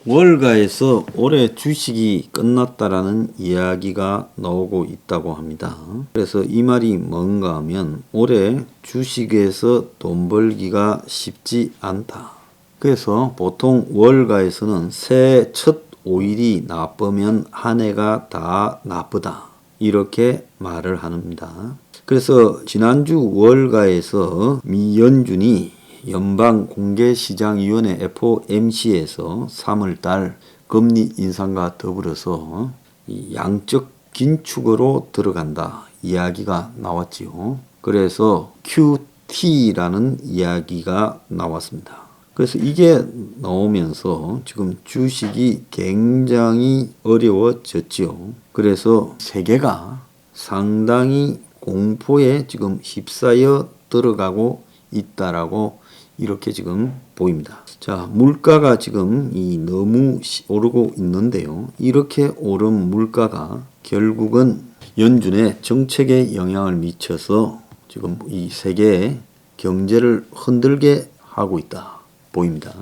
월가에서 올해 주식이 끝났다라는 이야기가 나오고 있다고 합니다. 그래서 이 말이 뭔가 하면 올해 주식에서 돈 벌기가 쉽지 않다. 그래서 보통 월가에서는 새해 첫 5일이 나쁘면 한 해가 다 나쁘다. 이렇게 말을 합니다. 그래서 지난주 월가에서 미 연준이 연방공개시장위원회 FOMC에서 3월달 금리 인상과 더불어서 양적 긴축으로 들어간다 이야기가 나왔지요. 그래서 QT라는 이야기가 나왔습니다. 그래서 이게 나오면서 지금 주식이 굉장히 어려워졌지요. 그래서 세계가 상당히 공포에 지금 휩싸여 들어가고 있다라고 이렇게 지금 보입니다. 자, 물가가 지금 너무 오르고 있는데요. 이렇게 오른 물가가 결국은 연준의 정책에 영향을 미쳐서 지금 이 세계의 경제를 흔들게 하고 있다 보입니다.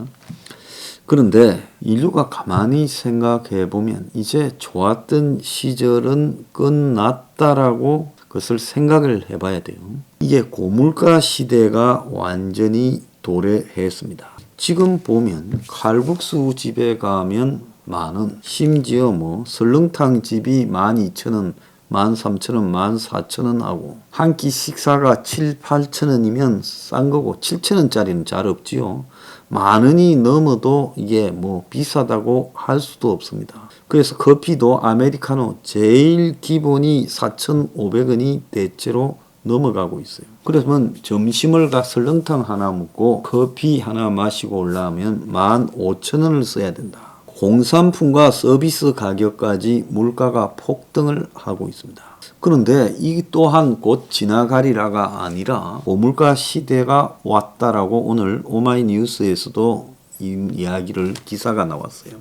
그런데 인류가 가만히 생각해 보면 이제 좋았던 시절은 끝났다라고 그것을 생각을 해봐야 돼요. 이게 고물가 시대가 완전히 도래했습니다. 지금 보면 칼국수 집에 가면 만원, 심지어 설렁탕 집이 12,000원, 13,000원, 14,000원 하고 한 끼 식사가 7, 8,000원이면 싼 거고 7,000원짜리는 잘 없지요. 만원이 넘어도 이게 비싸다고 할 수도 없습니다. 그래서 커피도 아메리카노 제일 기본이 4,500원이 대체로 넘어가고 있어요. 그래서 점심을 설렁탕 하나 먹고 커피 하나 마시고 올라오면 15,000원을 써야 된다. 공산품과 서비스 가격까지 물가가 폭등을 하고 있습니다. 그런데 이 또한 곧 지나가리라가 아니라 고물가 시대가 왔다라고 오늘 오마이뉴스에서도 이 이야기를 기사가 나왔어요.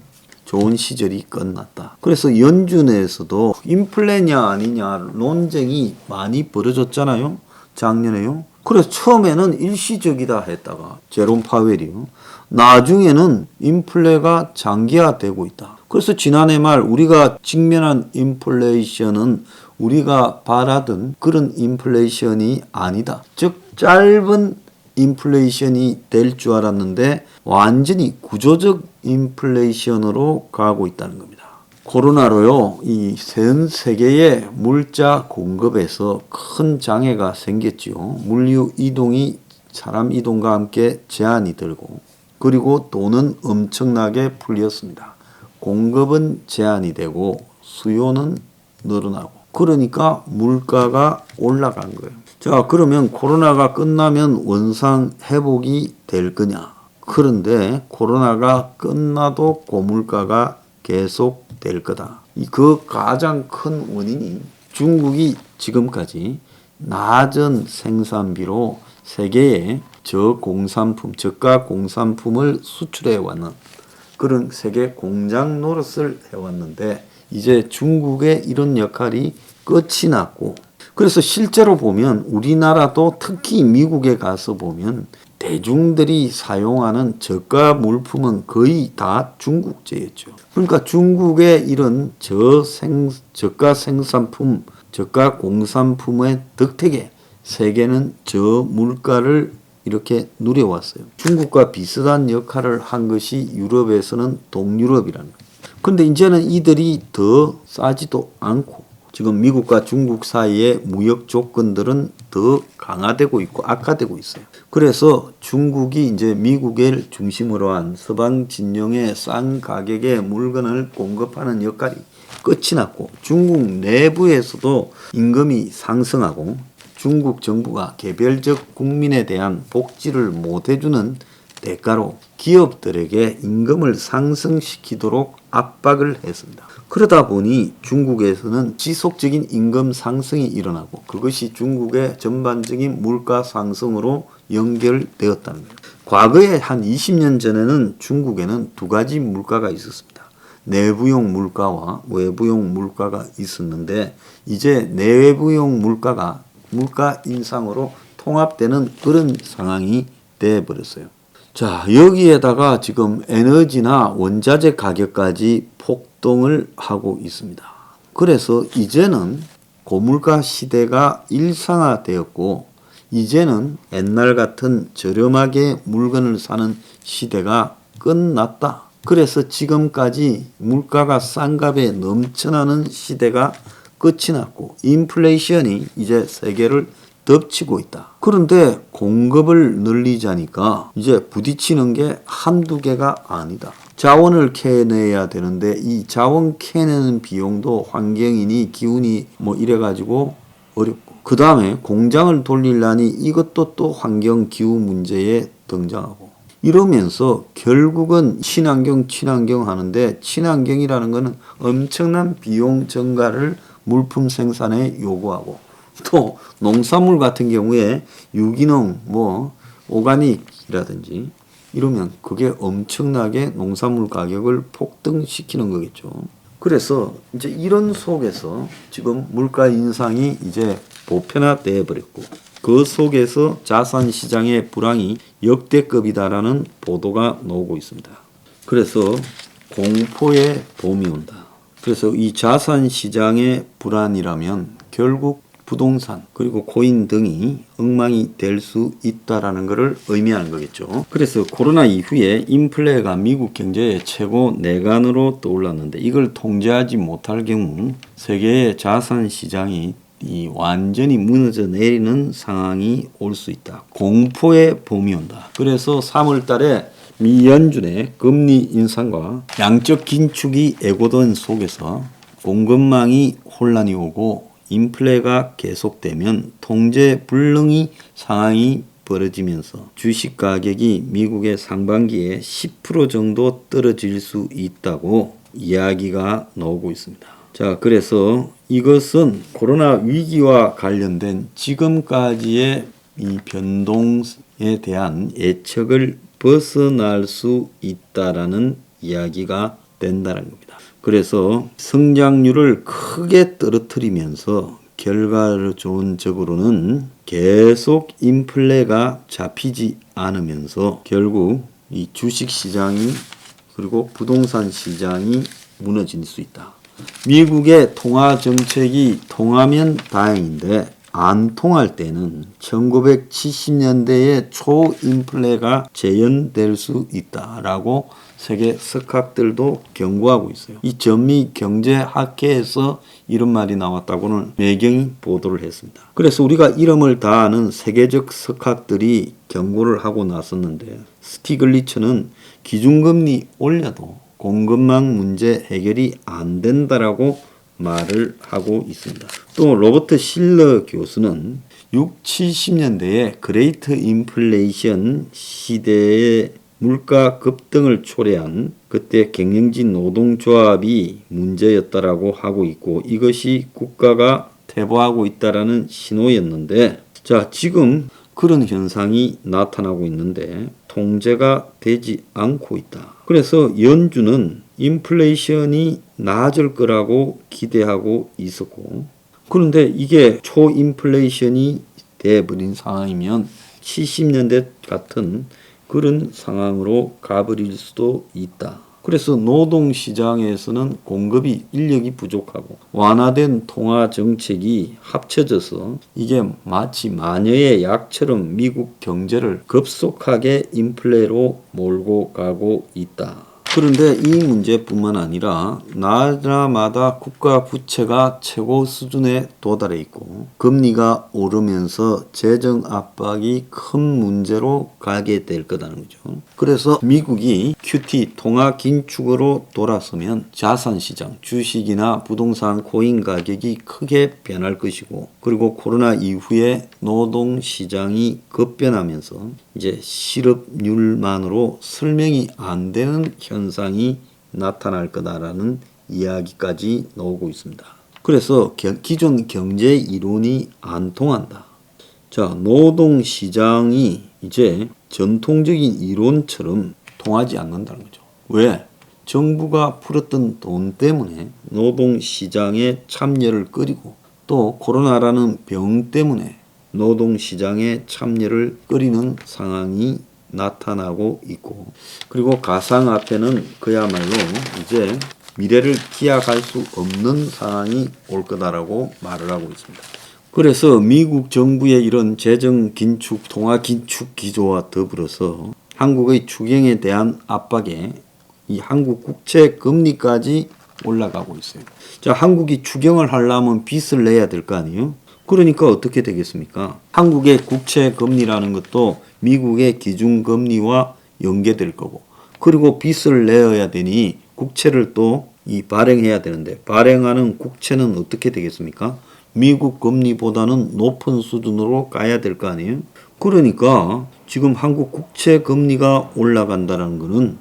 좋은 시절이 끝났다. 그래서 연준에서도 인플레냐 아니냐 논쟁이 많이 벌어졌잖아요. 작년에요. 그래서 처음에는 일시적이다 했다가 제롬 파웰이요. 나중에는 인플레가 장기화되고 있다. 그래서 지난해 말 우리가 직면한 인플레이션은 우리가 바라던 그런 인플레이션이 아니다. 즉 짧은 인플레이션이 될 줄 알았는데 완전히 구조적 인플레이션으로 가고 있다는 겁니다. 코로나로요, 전 세계의 물자 공급에서 큰 장애가 생겼지요. 물류 이동이 사람 이동과 함께 제한이 들고, 그리고 돈은 엄청나게 풀렸습니다. 공급은 제한이 되고 수요는 늘어나고, 그러니까 물가가 올라간 거예요. 자, 그러면 코로나가 끝나면 원상 회복이 될 거냐? 그런데 코로나가 끝나도 고물가가 계속 될 거다. 그 가장 큰 원인이 중국이 지금까지 낮은 생산비로 세계에 저가 공산품을 수출해 왔는 그런 세계 공장 노릇을 해왔는데 이제 중국의 이런 역할이 끝이 났고, 그래서 실제로 보면 우리나라도 특히 미국에 가서 보면 대중들이 사용하는 저가 물품은 거의 다 중국제였죠. 그러니까 중국의 이런 저가 생산품, 저가 공산품의 덕택에 세계는 저물가를 이렇게 누려왔어요. 중국과 비슷한 역할을 한 것이 유럽에서는 동유럽이라는 거예요. 근데 이제는 이들이 더 싸지도 않고 지금 미국과 중국 사이의 무역 조건들은 더 강화되고 있고 악화되고 있어요. 그래서 중국이 이제 미국을 중심으로 한 서방 진영의 싼 가격의 물건을 공급하는 역할이 끝이 났고, 중국 내부에서도 임금이 상승하고 중국 정부가 개별적 국민에 대한 복지를 못 해주는 대가로 기업들에게 임금을 상승시키도록 압박을 했습니다. 그러다 보니 중국에서는 지속적인 임금 상승이 일어나고 그것이 중국의 전반적인 물가 상승으로 연결되었다는 거예요. 과거에 한 20년 전에는 중국에는 두 가지 물가가 있었습니다. 내부용 물가와 외부용 물가가 있었는데 이제 내부용 물가가 물가 인상으로 통합되는 그런 상황이 되어버렸어요. 자, 여기에다가 지금 에너지나 원자재 가격까지 폭등을 하고 있습니다. 그래서 이제는 고물가 시대가 일상화되었고, 이제는 옛날 같은 저렴하게 물건을 사는 시대가 끝났다. 그래서 지금까지 물가가 싼 값에 넘쳐나는 시대가 끝이 났고, 인플레이션이 이제 세계를 덮치고 있다. 그런데 공급을 늘리자니까 이제 부딪히는 게 한두 개가 아니다. 자원을 캐내야 되는데 이 자원 캐내는 비용도 환경이니 기운이 뭐 이래가지고 어렵고, 그 다음에 공장을 돌리려니 이것도 또 환경 기후 문제에 등장하고, 이러면서 결국은 친환경 하는데, 친환경이라는 것은 엄청난 비용 증가를 물품 생산에 요구하고, 또 농산물 같은 경우에 유기농 뭐 오가닉이라든지 이러면 그게 엄청나게 농산물 가격을 폭등시키는 거겠죠. 그래서 이제 이런 속에서 지금 물가 인상이 이제 보편화되어 버렸고, 그 속에서 자산 시장의 불황이 역대급이다라는 보도가 나오고 있습니다. 그래서 공포의 봄이 온다. 그래서 이 자산 시장의 불안이라면 결국 부동산 그리고 코인 등이 엉망이 될 수 있다라는 것을 의미하는 거겠죠. 그래서 코로나 이후에 인플레가 미국 경제의 최고 내관으로 떠올랐는데, 이걸 통제하지 못할 경우 세계의 자산 시장이 완전히 무너져 내리는 상황이 올 수 있다. 공포의 봄이 온다. 그래서 3월 달에 미 연준의 금리 인상과 양적 긴축이 예고된 속에서 공급망이 혼란이 오고 인플레가 계속되면 통제 불능이 상황이 벌어지면서 주식 가격이 미국의 상반기에 10% 정도 떨어질 수 있다고 이야기가 나오고 있습니다. 자, 그래서 이것은 코로나 위기와 관련된 지금까지의 이 변동에 대한 예측을 벗어날 수 있다라는 이야기가 된다는 겁니다. 그래서 성장률을 크게 떨어뜨리면서 결과적으로는 계속 인플레가 잡히지 않으면서 결국 이 주식 시장이 그리고 부동산 시장이 무너질 수 있다. 미국의 통화 정책이 통하면 다행인데 안 통할 때는 1970년대의 초인플레가 재현될 수 있다라고 세계 석학들도 경고하고 있어요. 이 전미 경제학회에서 이런 말이 나왔다고는 매경이 보도를 했습니다. 그래서 우리가 이름을 다 아는 세계적 석학들이 경고를 하고 나섰는데, 스티글리츠는 기준금리 올려도 공급망 문제 해결이 안 된다라고 말을 하고 있습니다. 또 로버트 실러 교수는 6, 70년대에 그레이트 인플레이션 시대에 물가 급등을 초래한 그때 경영진 노동조합이 문제였다라고 하고 있고, 이것이 국가가 퇴보하고 있다라는 신호였는데, 자, 지금 그런 현상이 나타나고 있는데 통제가 되지 않고 있다. 그래서 연준은 인플레이션이 나아질 거라고 기대하고 있었고, 그런데 이게 초인플레이션이 돼버린 상황이면 70년대 같은 그런 상황으로 가버릴 수도 있다. 그래서 노동시장에서는 공급이 인력이 부족하고 완화된 통화 정책이 합쳐져서 이게 마치 마녀의 약처럼 미국 경제를 급속하게 인플레로 몰고 가고 있다. 그런데 이 문제뿐만 아니라 나라마다 국가 부채가 최고 수준에 도달해 있고 금리가 오르면서 재정 압박이 큰 문제로 가게 될 거라는 거죠. 그래서 미국이 QT 통화 긴축으로 돌아서면 자산시장, 주식이나 부동산 코인 가격이 크게 변할 것이고, 그리고 코로나 이후에 노동시장이 급변하면서 이제 실업률만으로 설명이 안 되는 현상이 나타날 거다라는 이야기까지 나오고 있습니다. 그래서 기존 경제 이론이 안 통한다. 자, 노동시장이 이제 전통적인 이론처럼 통하지 않는다는 거죠. 왜? 정부가 풀었던 돈 때문에 노동시장에 참여를 끓이고, 또 코로나라는 병 때문에 노동시장에 참여를 끓이는 상황이 나타나고 있고, 그리고 가상화폐는 그야말로 이제 미래를 기약할 수 없는 상황이 올 거다라고 말을 하고 있습니다. 그래서 미국 정부의 이런 재정 긴축, 통화 긴축 기조와 더불어서 한국의 추경에 대한 압박에 이 한국 국채 금리까지 올라가고 있어요. 자, 한국이 추경을 하려면 빚을 내야 될 거 아니에요? 그러니까 어떻게 되겠습니까? 한국의 국채 금리라는 것도 미국의 기준 금리와 연계될 거고, 그리고 빚을 내어야 되니 국채를 또 발행해야 되는데, 발행하는 국채는 어떻게 되겠습니까? 미국 금리보다는 높은 수준으로 가야 될 거 아니에요? 그러니까 지금 한국 국채 금리가 올라간다는 것은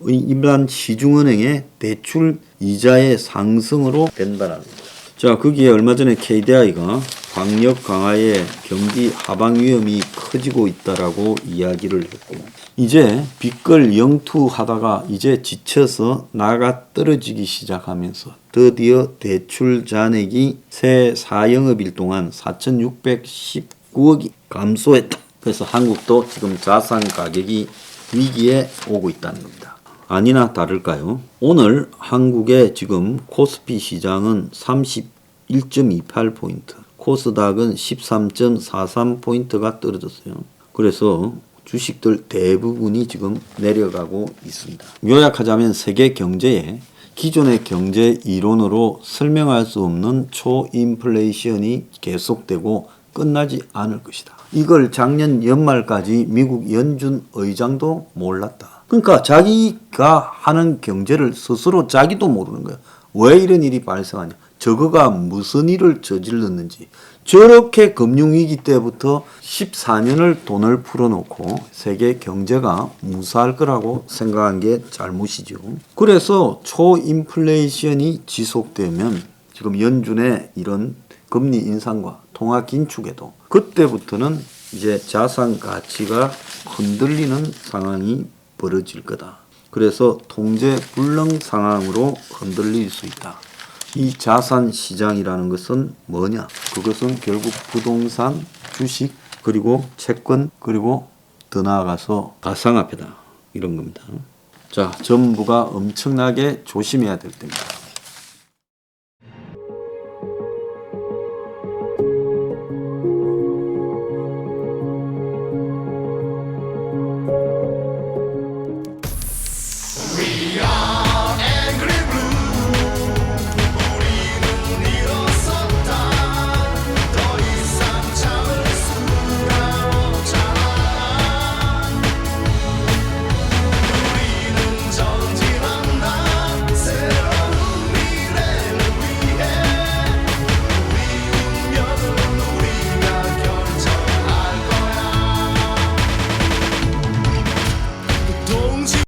일반 시중은행의 대출 이자의 상승으로 된다는 겁니다. 자, 거기에 얼마 전에 KDI가 광역 강화에 경기 하방 위험이 커지고 있다라고 이야기를 했고, 이제 빚걸 영투하다가 이제 지쳐서 나가 떨어지기 시작하면서 드디어 대출 잔액이 새 4영업일 동안 4,619억이 감소했다. 그래서 한국도 지금 자산 가격이 위기에 오고 있다는 겁니다. 아니나 다를까요? 오늘 한국의 지금 코스피 시장은 31.28포인트, 코스닥은 13.43포인트가 떨어졌어요. 그래서 주식들 대부분이 지금 내려가고 있습니다. 요약하자면 세계 경제에 기존의 경제 이론으로 설명할 수 없는 초인플레이션이 계속되고 끝나지 않을 것이다. 이걸 작년 연말까지 미국 연준 의장도 몰랐다. 그러니까 자기가 하는 경제를 스스로 자기도 모르는 거야. 왜 이런 일이 발생하냐? 저거가 무슨 일을 저질렀는지. 저렇게 금융위기 때부터 14년을 돈을 풀어놓고 세계 경제가 무사할 거라고 생각한 게 잘못이죠. 그래서 초인플레이션이 지속되면 지금 연준의 이런 금리 인상과 통화 긴축에도 그때부터는 이제 자산 가치가 흔들리는 상황이 벌어질 거다. 그래서 통제 불능 상황으로 흔들릴 수 있다. 이 자산 시장이라는 것은 뭐냐? 그것은 결국 부동산, 주식, 그리고 채권, 그리고 더 나아가서 가상화폐다. 이런 겁니다. 자, 전부가 엄청나게 조심해야 될 때입니다.